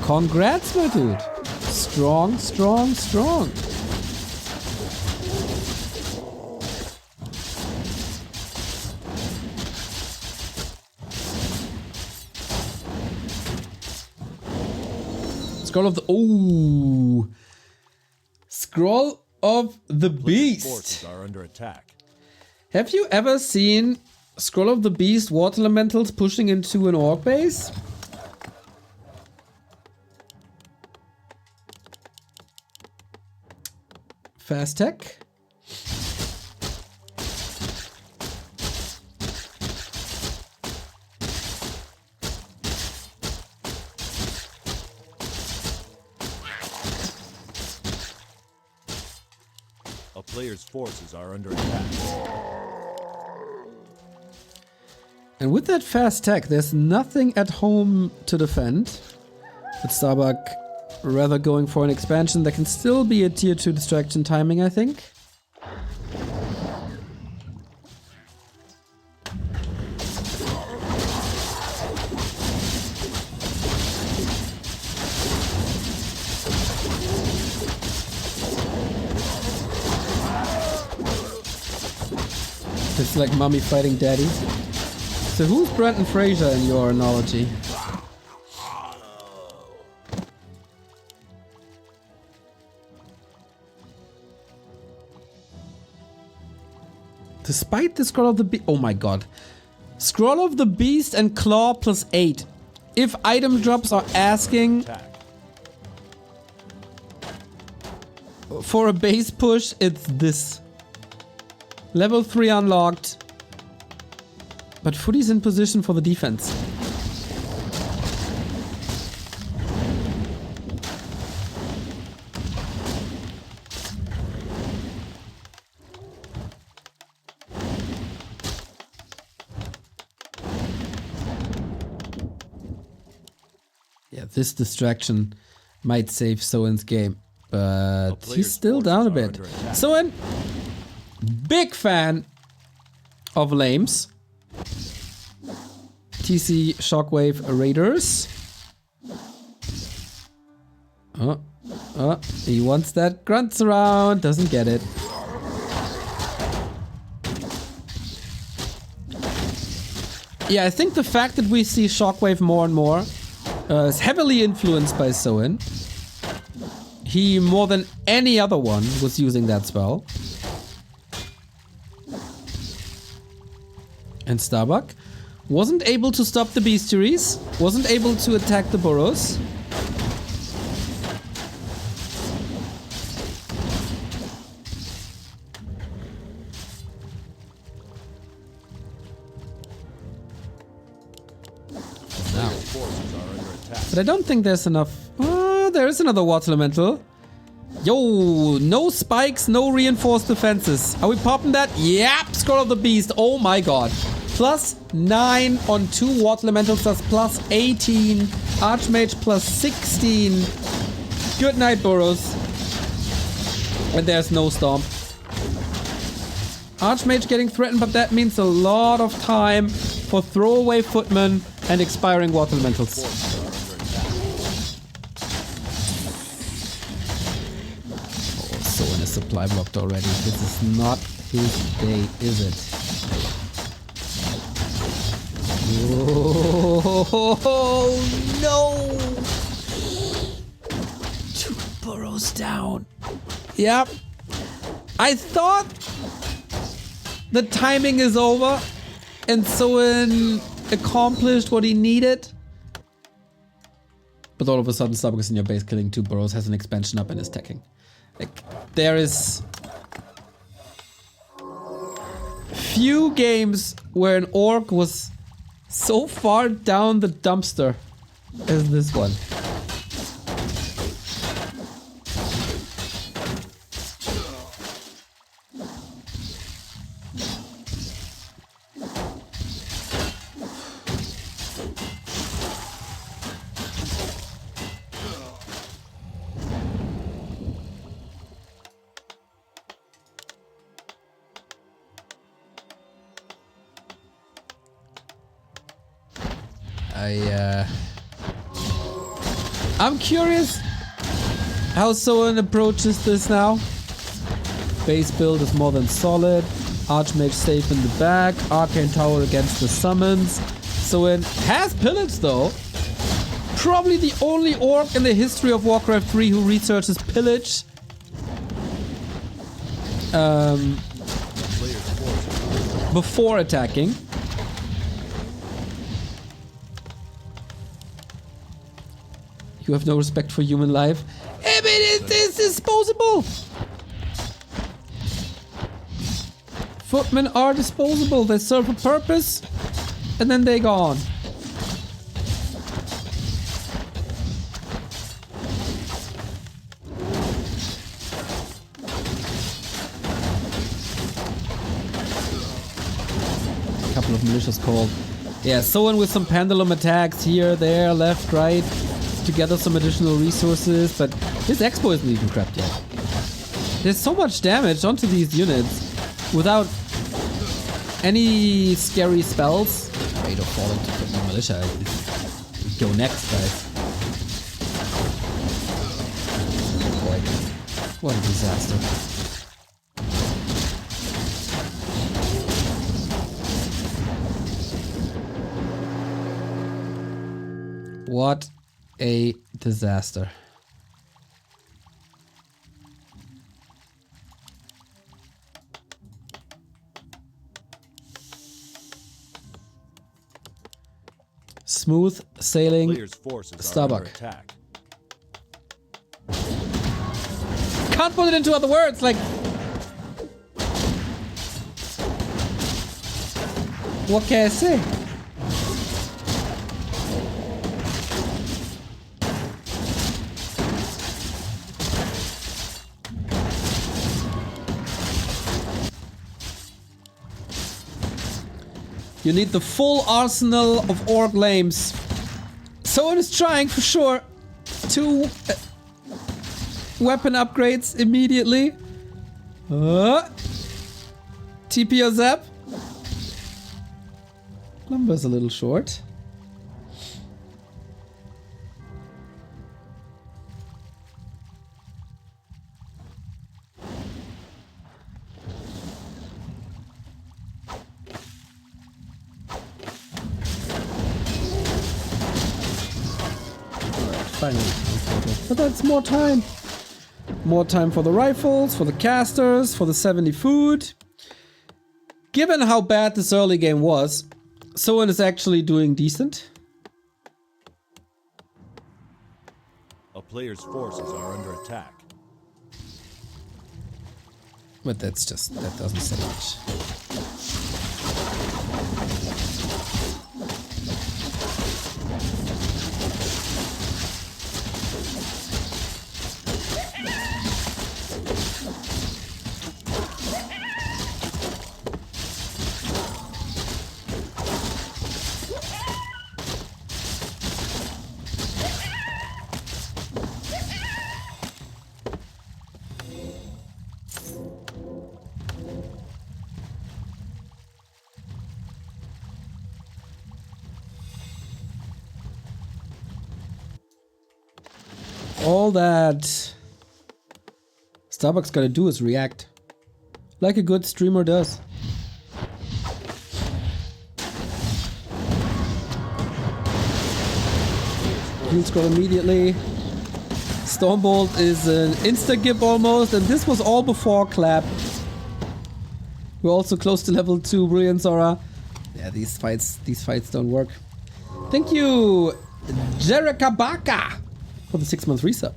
Congrats, my dude. Strong, strong, strong. Scroll of the... Ooh. Scroll of the Beast. Are under attack. Have you ever seen Scroll of the Beast water elementals pushing into an orc base? Fast tech. A player's forces are under attack. And with that fast tech, there's nothing at home to defend. With Starbuck rather going for an expansion that can still be a tier 2 distraction timing, I think. It's like mommy fighting daddy. So who's Brendan Fraser in your analogy? Despite the Scroll of the Beast... Oh my god. Scroll of the Beast and Claw plus 8. If item drops are asking for a base push, it's this. Level 3 unlocked. But Footy's in position for the defense. Yeah, this distraction might save Soin's game, but he's still down a bit. Soin, big fan of lames. TC Shockwave Raiders. He wants that grunts around, doesn't get it. Yeah, I think the fact that we see Shockwave more and more is heavily influenced by Soin. He, more than any other one, was using that spell. And Starbuck wasn't able to stop the bestiaries, wasn't able to attack the burrows. But I don't think there's enough. Oh, there is another water elemental. Yo, no spikes, no reinforced defenses. Are we popping that? Yep, Scroll of the Beast. Oh my god. Plus 9 on 2 water elementals, that's plus 18. Archmage plus 16. Good night, burrows. And there's no stomp. Archmage getting threatened, but that means a lot of time for throwaway footmen and expiring water elementals. Soin is supply blocked already. This is not his day, is it? Oh no! 2 burrows down. Yep. I thought the timing is over and Soin accomplished what he needed. But all of a sudden Starbuck is in your base killing 2 burrows, has an expansion up and is teching. Like, there is few games where an orc was so far down the dumpster as this one. I'm curious how Soin approaches this now. Base build is more than solid. Archmage safe in the back. Arcane Tower against the summons. Soin has pillage though. Probably the only orc in the history of Warcraft 3 who researches pillage. Before attacking. You have no respect for human life. I mean, it's disposable. Footmen are disposable. They serve a purpose, and then they're gone. A couple of militias called. Yeah, Soin with some pendulum attacks here, there, left, right, to gather some additional resources, but his expo isn't even crapped yet. There's so much damage onto these units without any scary spells. Afraid of falling to the militia. Go next, guys. Boy, what a disaster. What a disaster. Smooth sailing Starbuck. Can't put it into other words, like... What can I say? You need the full arsenal of orc lames. Soin is trying for sure. 2 weapon upgrades immediately. TP or zap. Lumber's a little short. But that's more time. More time for the rifles, for the casters, for the 70 food. Given how bad this early game was, Soin is actually doing decent. A player's forces are under attack. But that's just, that doesn't say much. All that Starbuck's gotta do is react. Like a good streamer does. Heal scroll immediately. Stormbolt is an insta-gib almost, and this was all before clap. We're also close to level 2 Brilliance Aura. Yeah, these fights don't work. Thank you, Jerekabaka, for the 6-month resub.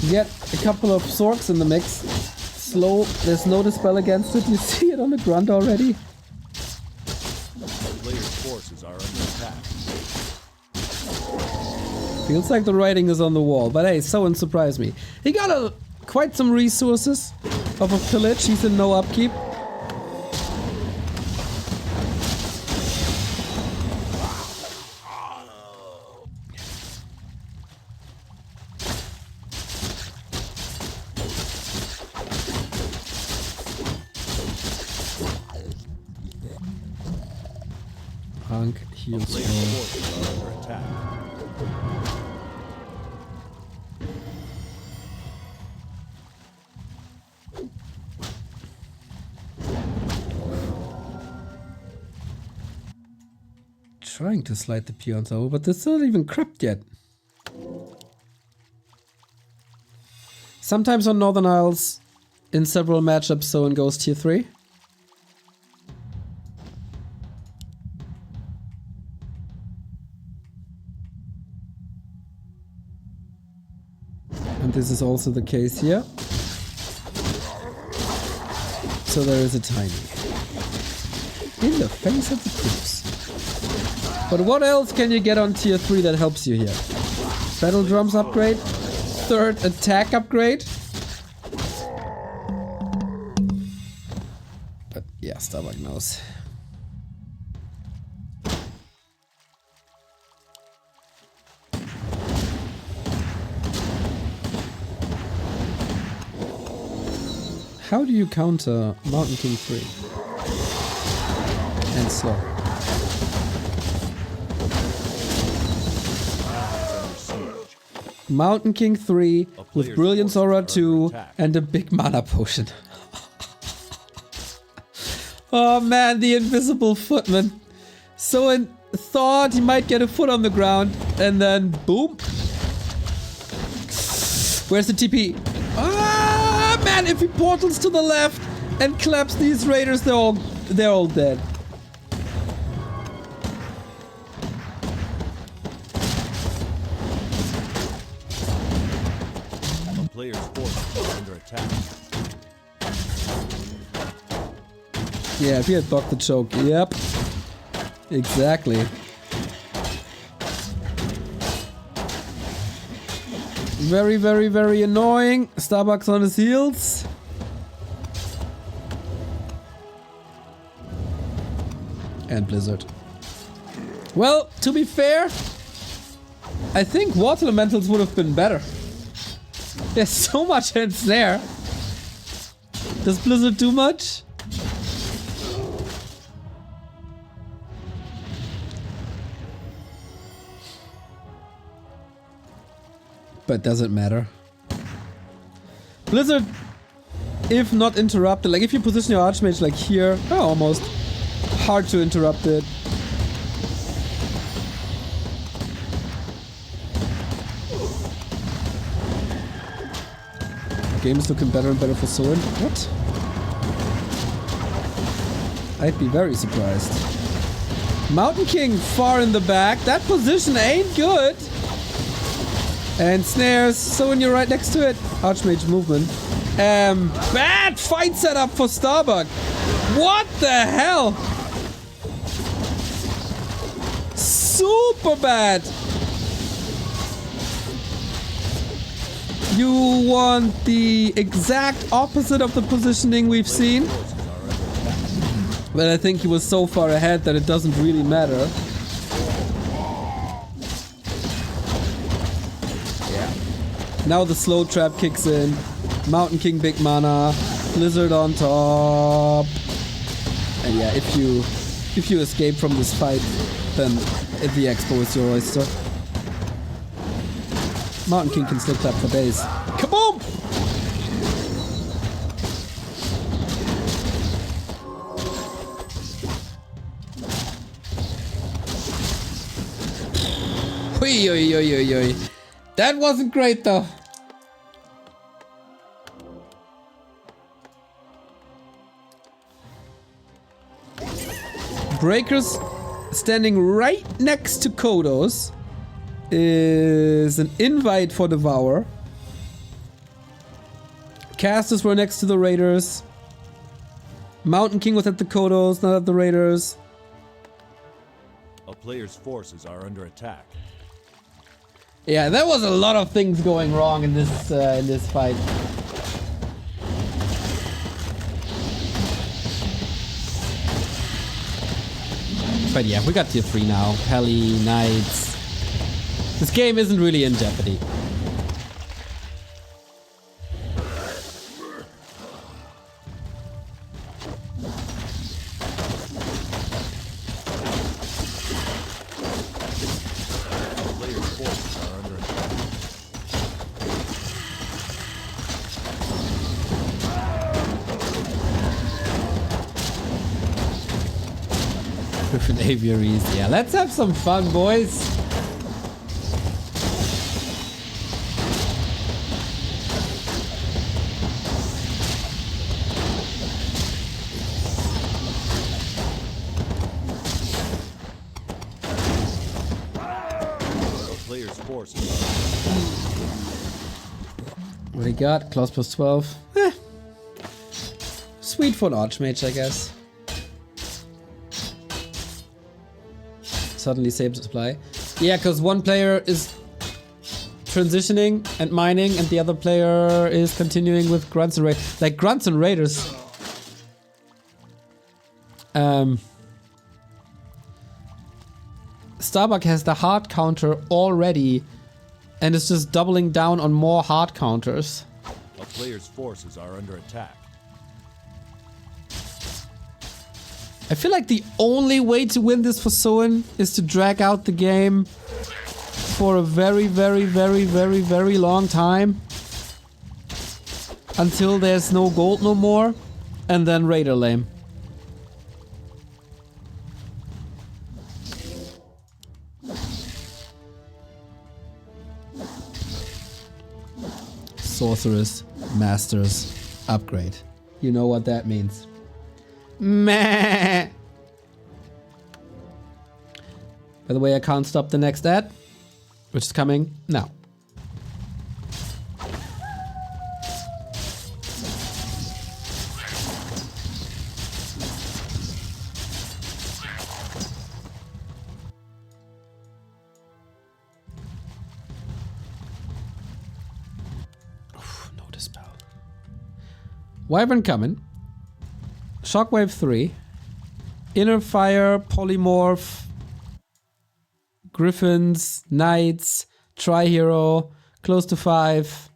Get a couple of Sorks in the mix. Slow, there's no dispel against it. You see it on the grunt already. The player's forces are under attack. Feels like the writing is on the wall, but hey, Soin surprised me. He got quite some resources of a pillage. He's in no upkeep. tank A heals player's well. forces are under attack. Trying to slide the peons over, but they're still not even crept yet. Sometimes on Northern Isles, in several matchups, Soin goes tier 3. And this is also the case here. So there is a tiny. In the face of the troops. But what else can you get on tier 3 that helps you here? Battle drums upgrade? Third attack upgrade? But yeah, Starbuck knows. How do you counter Mountain King 3? And slow. Mountain King 3 with Brilliance Aura 2 and a big mana potion. Oh man, the invisible footman. Soin thought he might get a foot on the ground and then boom. Where's the TP? Ah man, if he portals to the left and claps these raiders, they're all dead. Player's forces are under attack. Yeah, if he had blocked the choke. Yep. Exactly. Very, very, very annoying. Starbuck's on his heels. And Blizzard. Well, to be fair, I think Water Elementals would have been better. There's so much hits there. Does Blizzard do much? But does it matter? Blizzard, if not interrupted, like if you position your Archmage like here, almost hard to interrupt it. The game is looking better and better for Soin. What? I'd be very surprised. Mountain King far in the back. That position ain't good. And snares, Soin, you're right next to it. Archmage movement. Bad fight setup for Starbuck. What the hell? Super bad. You want the exact opposite of the positioning we've seen. But I think he was so far ahead that it doesn't really matter. Now the slow trap kicks in. Mountain King big mana. Blizzard on top. And yeah, if you escape from this fight, then the expo is your oyster. Mountain King can still clap for days. Kaboom! Oi, oi, oi, oi, oi. That wasn't great though. Breakers standing right next to Kodos is an invite for Devour. Casters were next to the Raiders. Mountain King was at the Kodos, not at the Raiders. A player's forces are under attack. Yeah, there was a lot of things going wrong in this fight. But yeah, we got tier 3 now. Pally, Knights. This game isn't really in jeopardy. aviaries. Yeah, let's have some fun, boys. Player's forces. What do you got? Claws plus 12. Eh. Sweet for an Archmage, I guess. Suddenly saves supply. Yeah, because one player is transitioning and mining, and the other player is continuing with grunts and raiders. Like grunts and raiders. Starbuck has the hard counter already, and is just doubling down on more hard counters. A player's forces are under attack. I feel like the only way to win this for Soin is to drag out the game for a very, very, very, very, very long time. Until there's no gold no more. And then Raider lame. Sorceress, Masters, upgrade. You know what that means. Meh. By the way, I can't stop the next ad, which is coming now. No dispel. Wyvern coming. Shockwave 3. Inner Fire, Polymorph. Griffins, Knights, Tri-Hero, close to 5.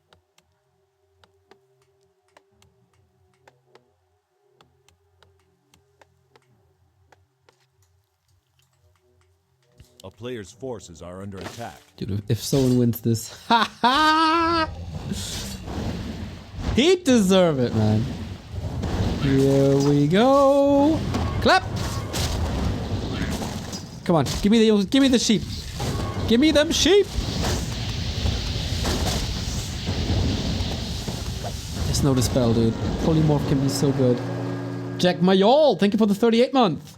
A player's forces are under attack. Dude, if Soin wins this. Ha ha! He'd deserve it, man. Here we go. Clap! Come on, give me the sheep. Give me them sheep. There's no dispel, dude. Polymorph can be so good. Jack Mayol, thank you for the 38 month.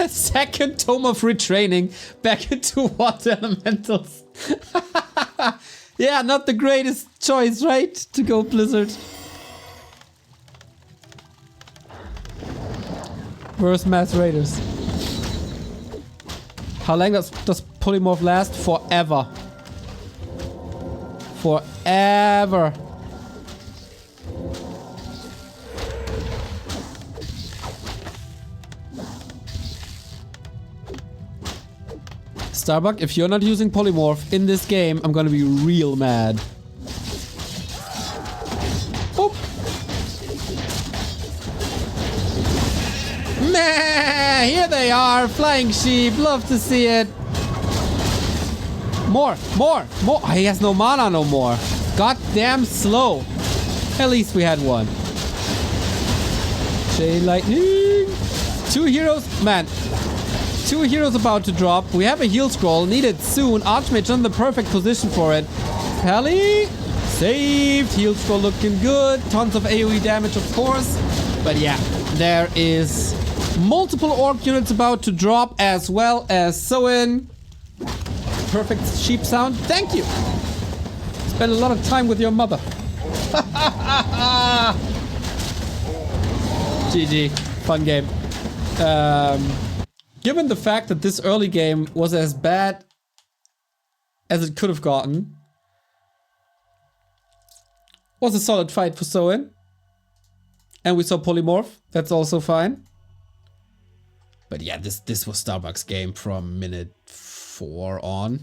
Second tome of retraining back into water elementals. Yeah, not the greatest choice, right? To go Blizzard. Versus Mass Raiders. How long does Polymorph last? Forever. Forever. Starbuck, if you're not using Polymorph in this game, I'm gonna be real mad. Boop. Meh, here they are, flying sheep, love to see it. More. Oh, he has no mana no more. Goddamn slow. At least we had one. Chain Lightning. 2 heroes, man. 2 heroes about to drop. We have a heal scroll. Needed soon. Archmage in the perfect position for it. Pally. Saved. Heal scroll looking good. Tons of AoE damage, of course. But yeah, there is multiple orc units about to drop, as well as Soin. Perfect sheep sound. Thank you. Spend a lot of time with your mother. GG. Fun game. Given the fact that this early game was as bad as it could have gotten, was a solid fight for Soin. And we saw Polymorph. That's also fine. But yeah, this was Starbuck's game from minute 4 on.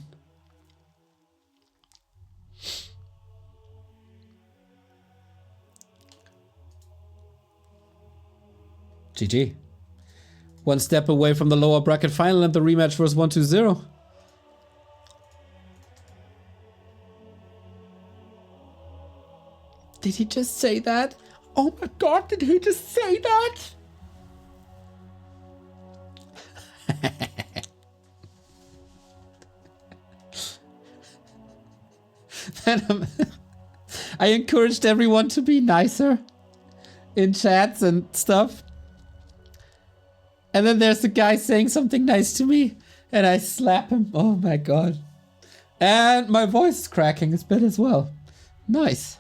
GG. One step away from the lower bracket final and the rematch versus 1-2-0. did he just say that? Oh my god, did he just say that? Then I encouraged everyone to be nicer in chats and stuff. And then there's the guy saying something nice to me and I slap him. Oh my god. And my voice is cracking a bit as well. Nice.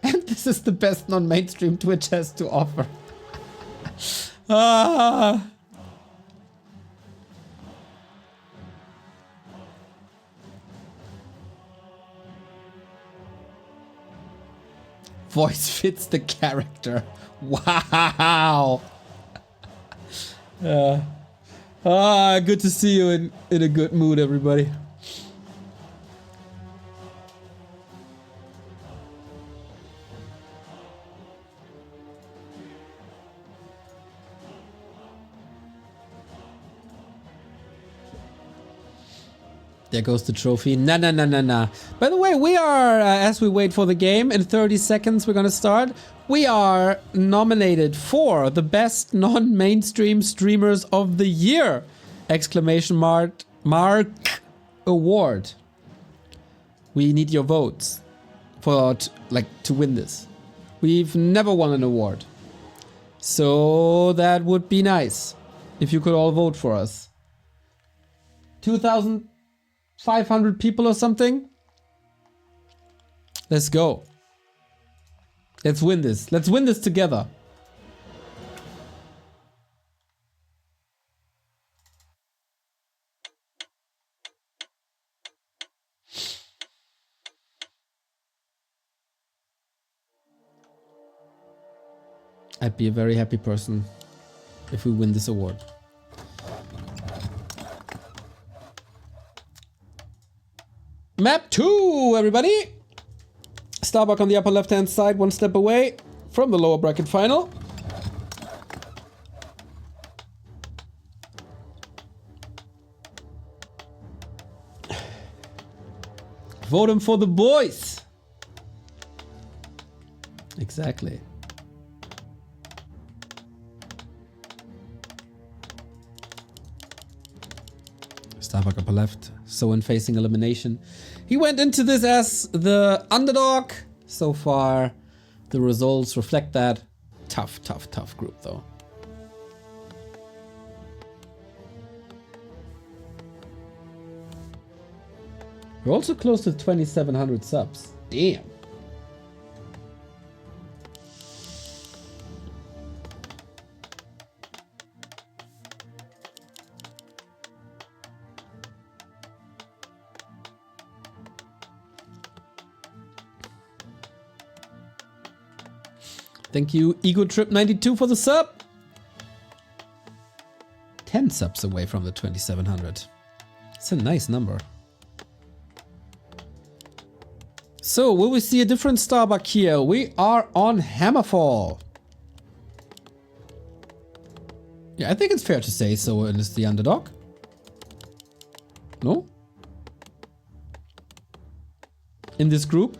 And this is the best non-mainstream Twitch has to offer. Ah. Voice fits the character. Wow. Good to see you in a good mood, everybody. There goes the trophy. Nah. By the way, we are, as we wait for the game, in 30 seconds we're gonna start. We are nominated for the best non-mainstream streamers of the year! Exclamation mark award. We need your votes for to win this. We've never won an award. So that would be nice if you could all vote for us. 2,500 people or something? Let's go. Let's win this. Let's win this together. I'd be a very happy person if we win this award. Map 2, everybody! Starbuck on the upper left-hand side, one step away from the lower bracket final. Vote him for the boys! Exactly. Starbuck upper left, Soin facing elimination. He went into this as the underdog. So far, the results reflect that. Tough group though. We're also close to 2,700 subs. Damn. Thank you, EgoTrip92 for the sub. 10 subs away from the 2,700. It's a nice number. So, will we see a different Starbuck here? We are on Hammerfall. Yeah, I think it's fair to say so. It is the underdog. No? In this group?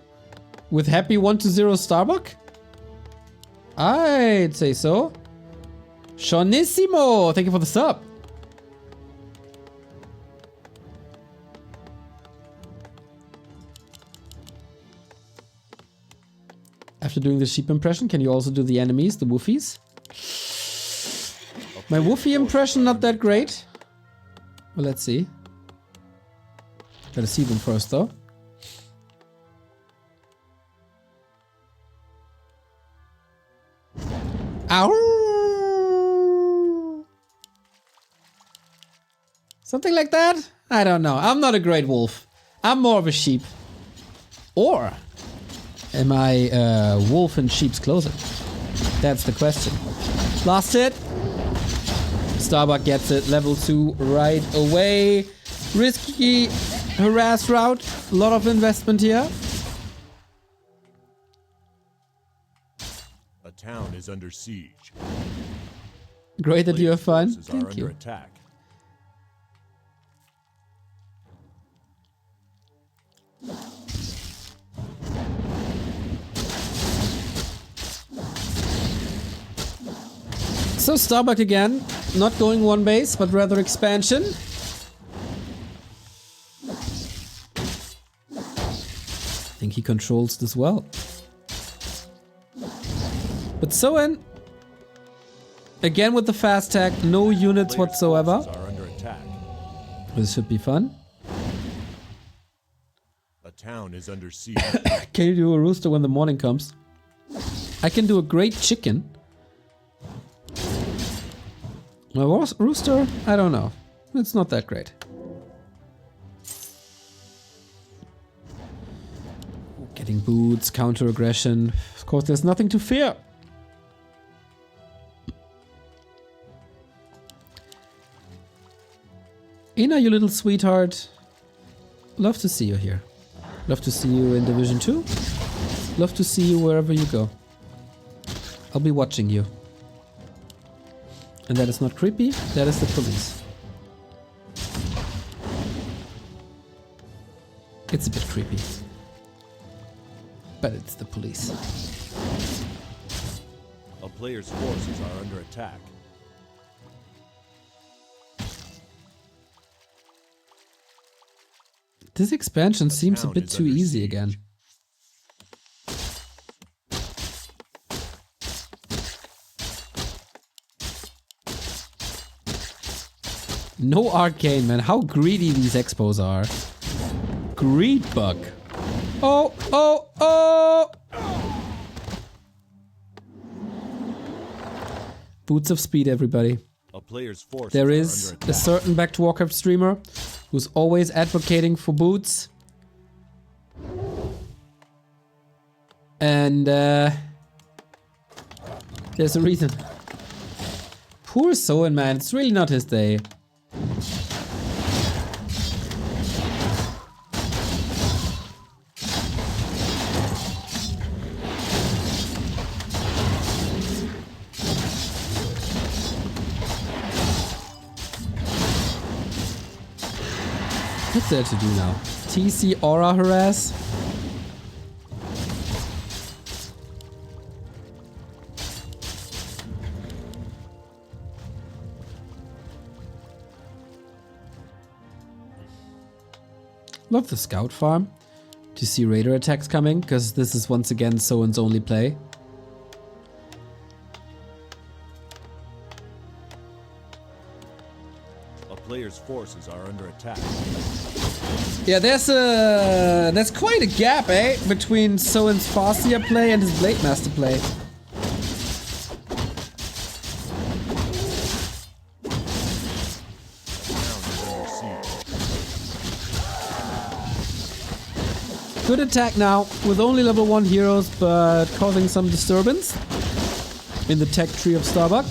With happy 1-0 Starbuck? I'd say so. Shonissimo! Thank you for the sub. After doing the sheep impression, can you also do the enemies, the woofies? My woofie impression not that great. Well, let's see. Gotta see them first though. Ow! Something like that? I don't know. I'm not a great wolf. I'm more of a sheep. Or am I a wolf in sheep's clothing? That's the question. Last hit. Starbuck gets it. Level 2 right away. Risky harass route. A lot of investment here. A town is under siege. Great that you have fun. Players' forces Thank are you. under attack. So Starbuck again, not going one base, but rather expansion. I think he controls this well. But Soin, again with the fast tag, no units whatsoever. Are under attack. This should be fun. A town is under siege. Can you do a rooster when the morning comes? I can do a great chicken. A rooster? I don't know. It's not that great. Getting boots, counter aggression. Of course, there's nothing to fear. Ina, you little sweetheart. Love to see you here. Love to see you in Division 2. Love to see you wherever you go. I'll be watching you. And that is not creepy, that is the police. It's a bit creepy. But it's the police. A player's forces are under attack. This expansion seems a bit too easy again. No arcane, man. How greedy these expos are. Greed bug. Oh, oh, oh! Boots of speed, everybody. A player's forces There are is under a attack. certain Back to Warcraft streamer who's always advocating for boots. And there's a reason. Poor Soin, man. It's really not his day. What's there to do now? TC Aura Harass? Love the scout farm. Do you see raider attacks coming? Because this is once again Soin's only play. A player's forces are under attack. Yeah, there's quite a gap, eh? Between Soin's Farseer play and his Blade Master play. Good attack now, with only level 1 heroes, but causing some disturbance in the tech tree of Starbuck.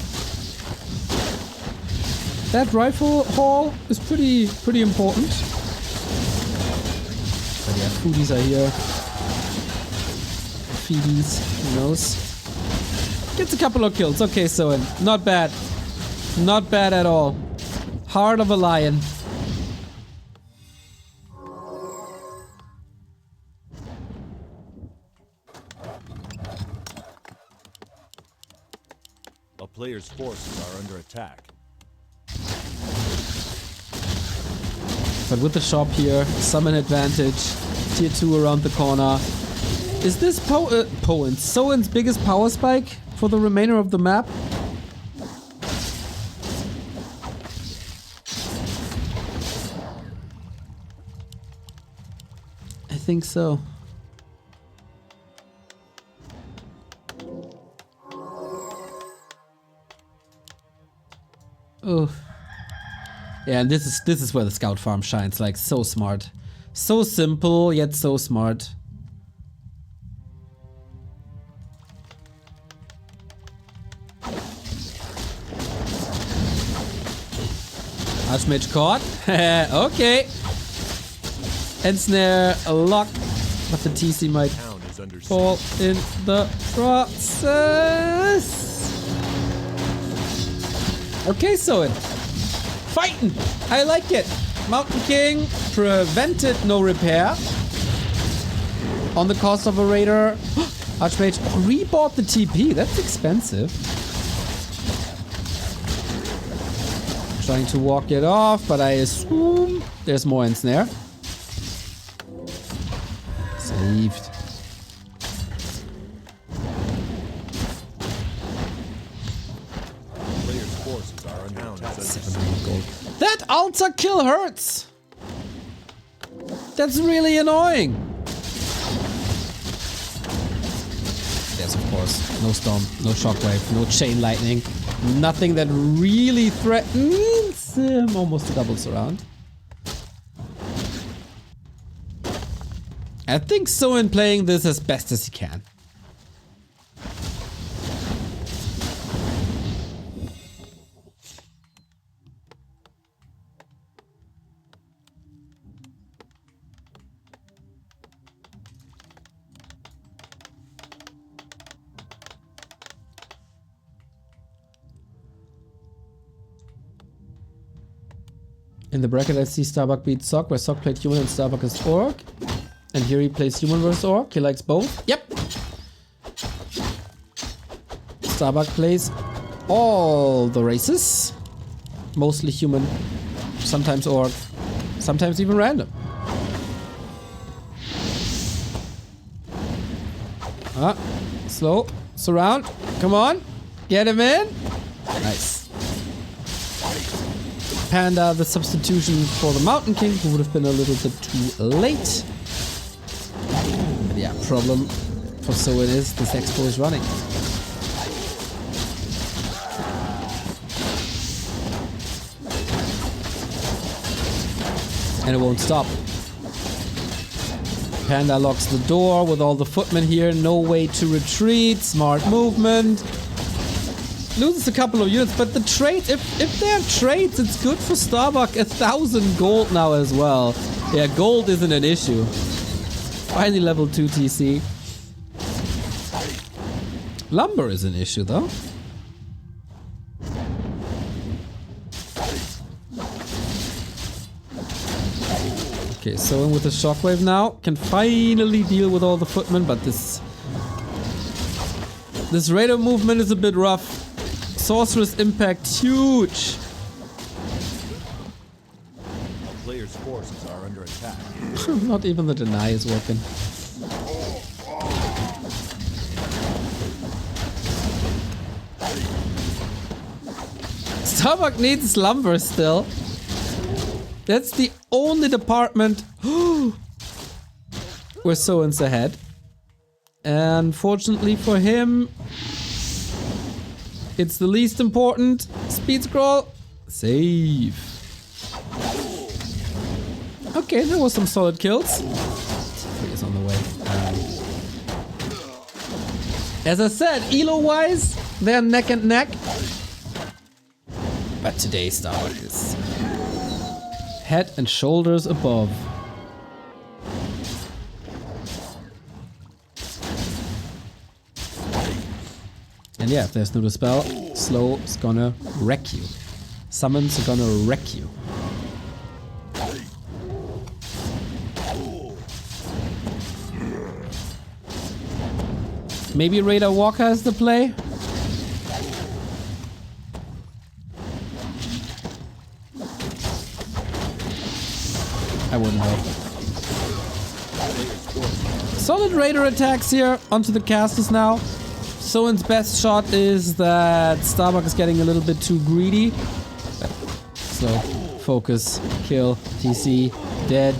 That rifle haul is pretty important. But yeah, foodies are here. Feedies, who knows? Gets a couple of kills. Okay, Soin, not bad. Not bad at all. Heart of a lion. A player's forces are under attack. But with the shop here, summon advantage, tier 2 around the corner. Is this Soin's biggest power spike for the remainder of the map? I think so. Oh. Yeah, and this is where the scout farm shines, like so smart. So simple, yet so smart. Archmage caught. Okay. Ensnare lock. But the TC might Town is under siege. fall in the process. Okay, Soin. Fighting! I like it! Mountain King prevented no repair. On the cost of a raider. Archmage rebought the TP. That's expensive. Trying to walk it off, but I assume there's more ensnare. Saved. Players' forces are under 700 gold. That altar kill hurts! That's really annoying. There's of course no storm, no shockwave, no chain lightning. Nothing that really threatens him. Almost a double surround. I think Soin playing this as best as he can. In the bracket I see Starbuck beat Sock, where Sock played human and Starbuck is orc. And here he plays human versus orc. He likes both. Yep. Starbuck plays all the races. Mostly human, sometimes orc, sometimes even random. Slow. Surround. Come on. Get him in. Nice. Panda, the substitution for the Mountain King, who would have been a little bit too late. But yeah, problem for Soin is this expo is running. And it won't stop. Panda locks the door with all the footmen here. No way to retreat. Smart movement. Loses a couple of units, but the trade, if they're trades, it's good for Starbuck. 1,000 gold now as well. Yeah, gold isn't an issue. Finally level 2 TC. Lumber is an issue though. Okay, Soin with the shockwave now can finally deal with all the footmen, but this radar movement is a bit rough. Sorceress impact huge. A player's forces are under attack. Not even the deny is working. Starbuck needs lumber still. That's the only department where Soin's ahead. And fortunately for him, it's the least important. Speed scroll. Save. Okay, there was some solid kills. Is on the way. As I said, elo-wise, they're neck and neck. But today Starbuck is head and shoulders above. And yeah, if there's no dispel, slow is gonna wreck you. Summons are gonna wreck you. Maybe Raider Walker has the play? I wouldn't know. Solid Raider attacks here onto the casters now. Soin's best shot is that Starbuck is getting a little bit too greedy. Slow, focus, kill, TC, dead.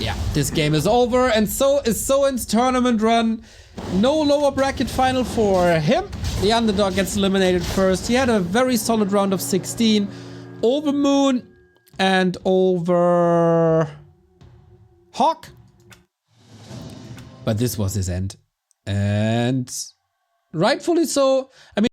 Yeah, this game is over, and so is Soin's tournament run. No lower bracket final for him. The underdog gets eliminated first. He had a very solid round of 16 over Moon and over Hawk. But this was his end. And rightfully so. I mean,